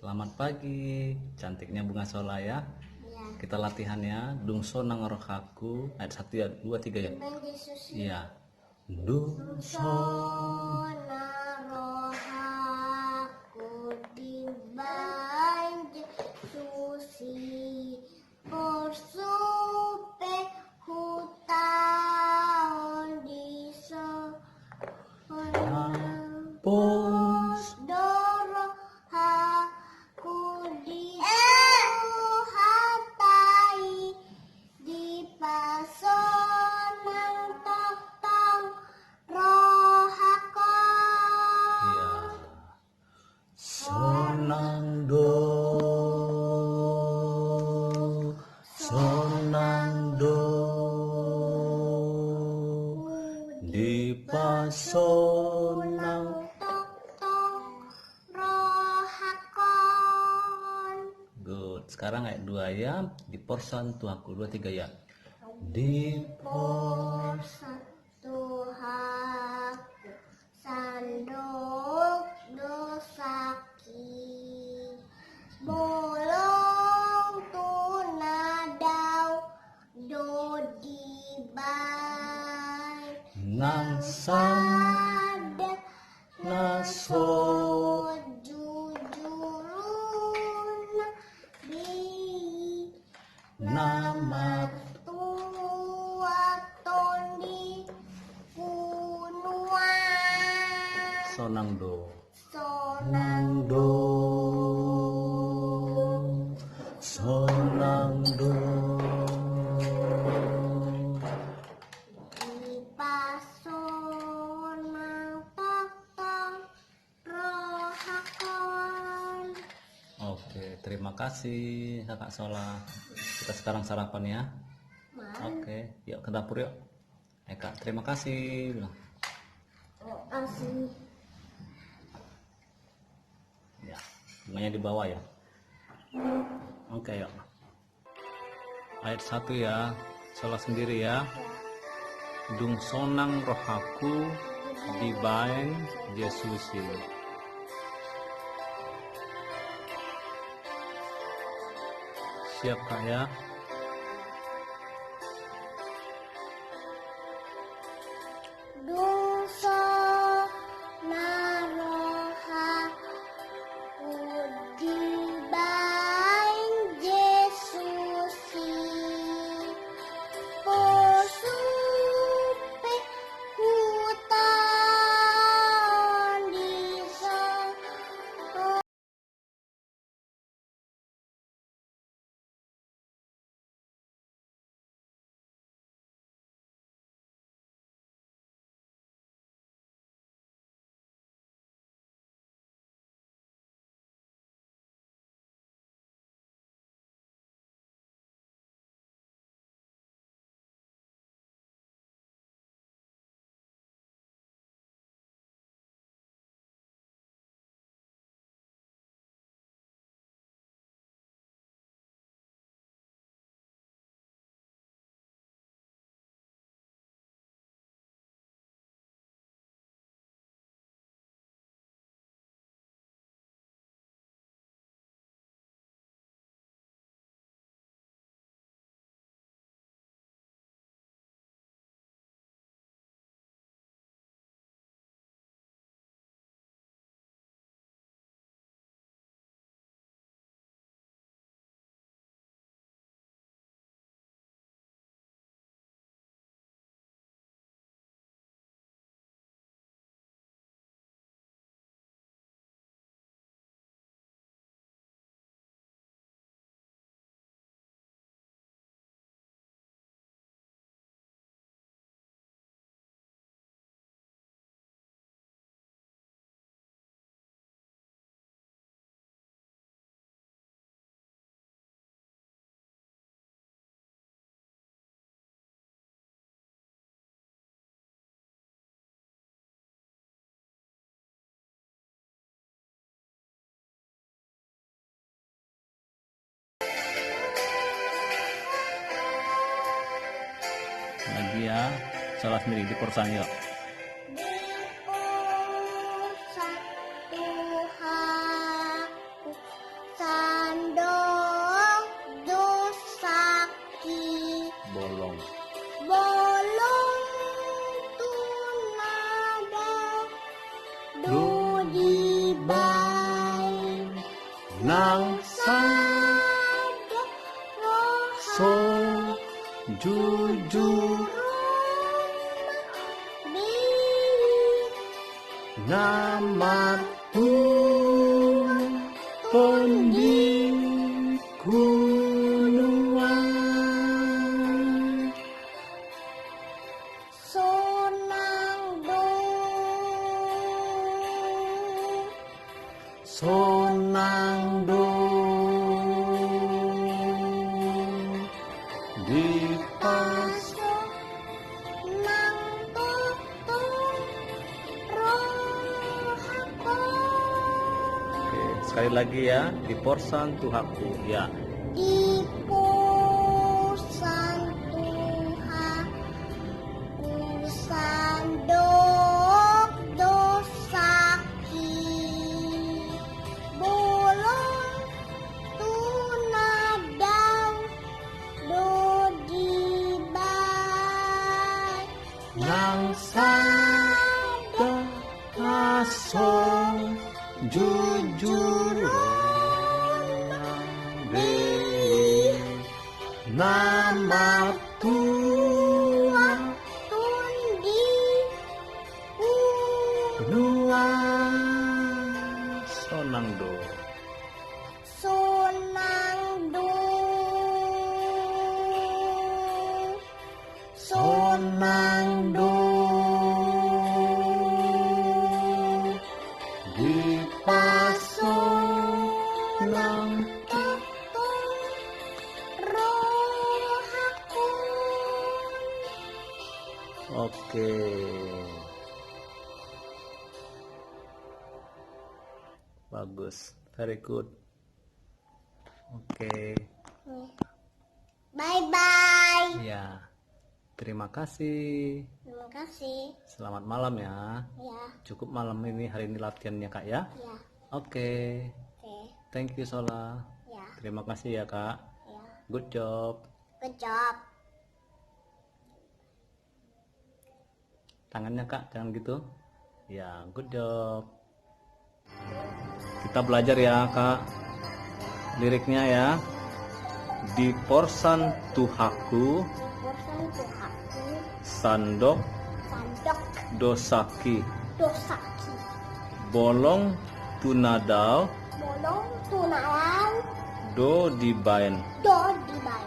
Selamat pagi, cantiknya Bunga Sola ya. Ya. Kita latihannya. Dungso nang rohaku ayat 1 ya, 2 3 ya. Iya. Dungso Narohaku di banjir susi porsupe hutang di sonang pos doro haku di hatai di pasonang totong rohakon. iya. Sonang do di pasonang. Totong rohakon. Good. Sekarang ayat 2 ya. Di porsan tuaku 2 3 ya. Di pos Satu haku sandok dosaki bolong tunadau dodiban nang sang ada naso jujurun di nama tuaton di kunuan sonang do. sonang Sonang do. di pasonang totong rohakon. Oke, terima kasih Kakak Sola. Kita sekarang sarapan ya. Oke, yuk ke dapur yuk. Kak, terima kasih. Bilang. Asli Ya, bunganya di bawah ya. Oke, yuk. Ayat 1 ya. Sola sendiri ya. Dung sonang rohaku di baeng Yesusi. Siap Kak ya? dungso naroha di baing Yesusi porsupe hutan di sonang Lagi ya. Sola sendiri di porsan yuk. di satu haku nang sada roh so jujur bi nama Tuhan tondi kunuan sonang do sonang do di pas. paso nang toto rohako Oke, sekali lagi ya, di porsan Tuhanku ya. di pusan Tuhan sandok dosaki bolong tunadau dodibai Nang sada aso jujur Dewi nama Tuhan tundi nuan sonang do sonang do sonang do di paso nang toto rohaku oke bagus very good oke bye bye ya terima kasih terima kasih selamat malam ya ya cukup malam ini hari ini latihannya kak ya ya oke oke thank you Sola ya terima kasih ya kak ya good job good job tangannya kak jangan gitu ya good job kita belajar ya kak liriknya ya di porsan Tuhaku porsan Tuhanku sandok sandok dosaki dosaki bolong tunadau bolong tunarang do dibain dodibai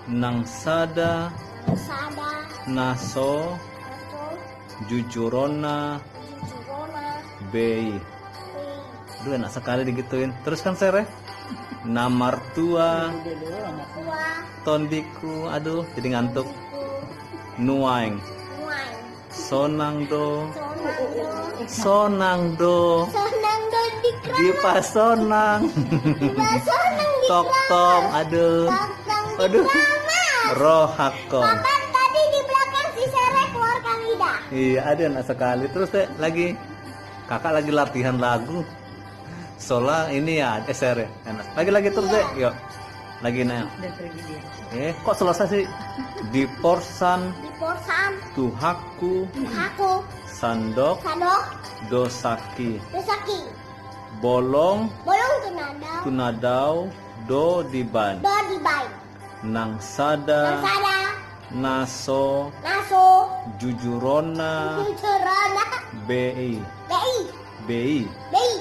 nang sada sada naso atau jujurona jujurona bei Duh enak sekali digituin teruskan sere namar tua tua tondiku aduh jadi ngantuk ku nuaing muai sonang do sonang do sonang do di di pasonang sonang di tok tok aduh belakang di aduh kamar rohakon papan tadi di belakang si Sere keluarkan lidah iya ada enak sekali terus deh lagi kakak lagi latihan lagu Sola ini ya SR enak lagi terus deh yuk lagi nih kok selesai sih di porsan di porsan Tuhaku aku sandok sandok dosaki dosaki bolong bolong tunadau tunadau do diban dodibai nang sada sada naso naso jujurona jujurona bei bei bei bei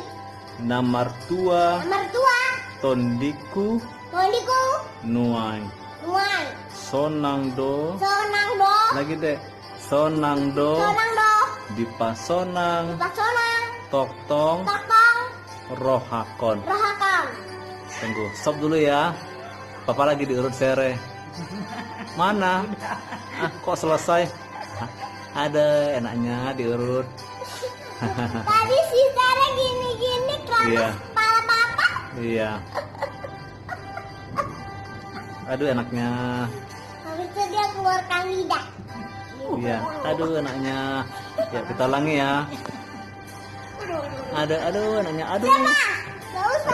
namar tua mertua tondiku mondiku nuai muai sonang do sonang do lagi deh sonang do sonang do di pasonang pasonang tok tong tokong rohakon rohakan tunggu stop dulu ya papa lagi diurut sere mana kok selesai ada enaknya diurut tadi si Sere gini-gini keramas Iya. kepala papa iya aduh enaknya habis itu dia keluarkan lidah iya aduh enaknya ya kita ulangi ya aduh enaknya aduh gak usah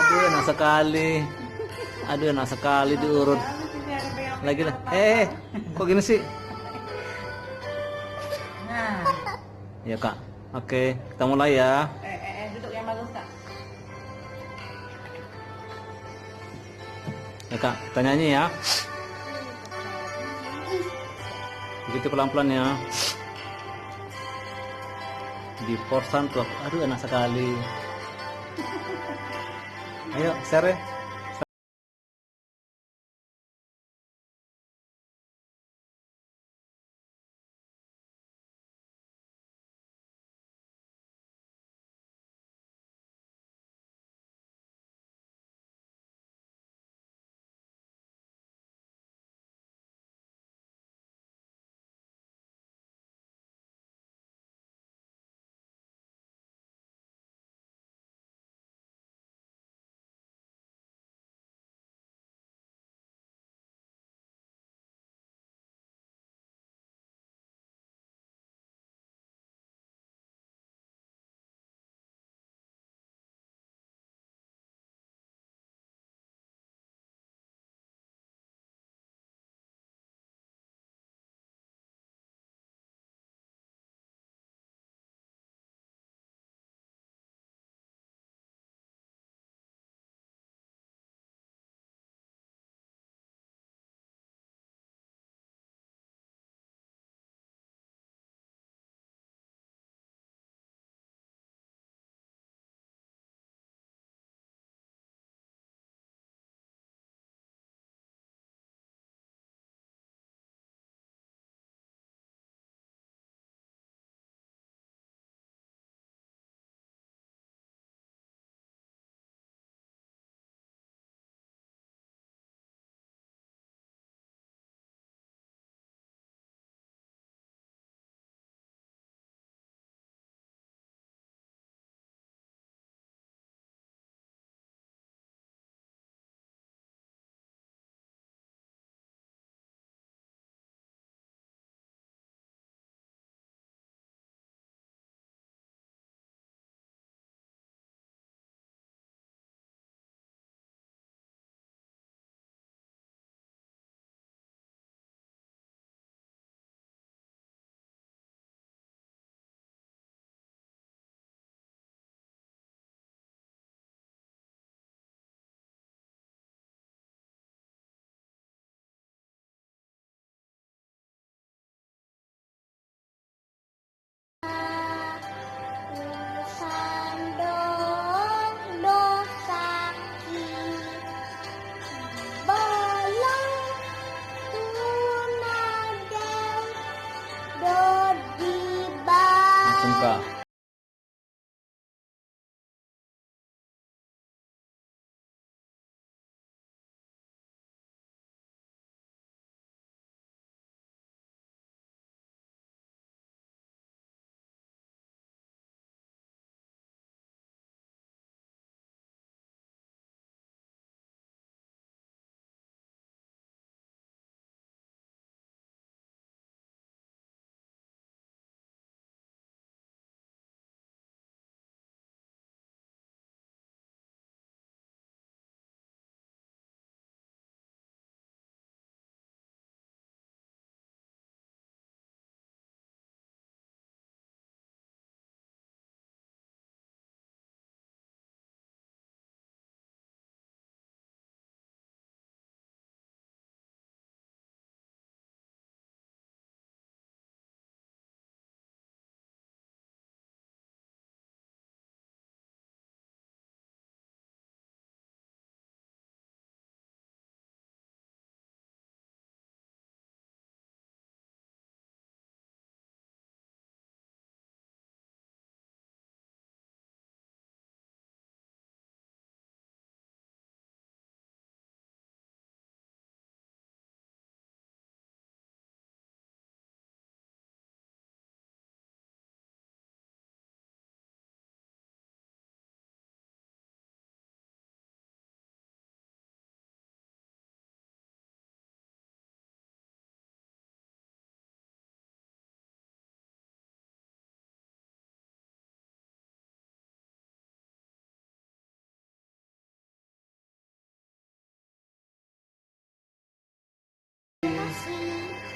aduh enak sekali diurut lagi lah kok gini sih ya kak oke kita mulai ya duduk yang bagus kak. Ya kak, kita nyanyi ya. Begitu pelan-pelan ya. Di porsan tuh, aduh enak sekali. Ayo, share. Sandok dosaki bolong tunadel dodiba. Langsung kak.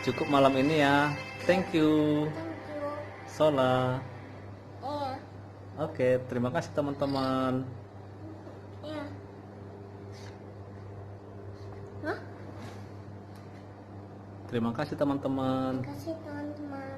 Cukup malam ini ya. Thank you. Sola. Iya. Oke, terima kasih teman-teman. Iya. Terima kasih teman-teman. Kasih teman-teman.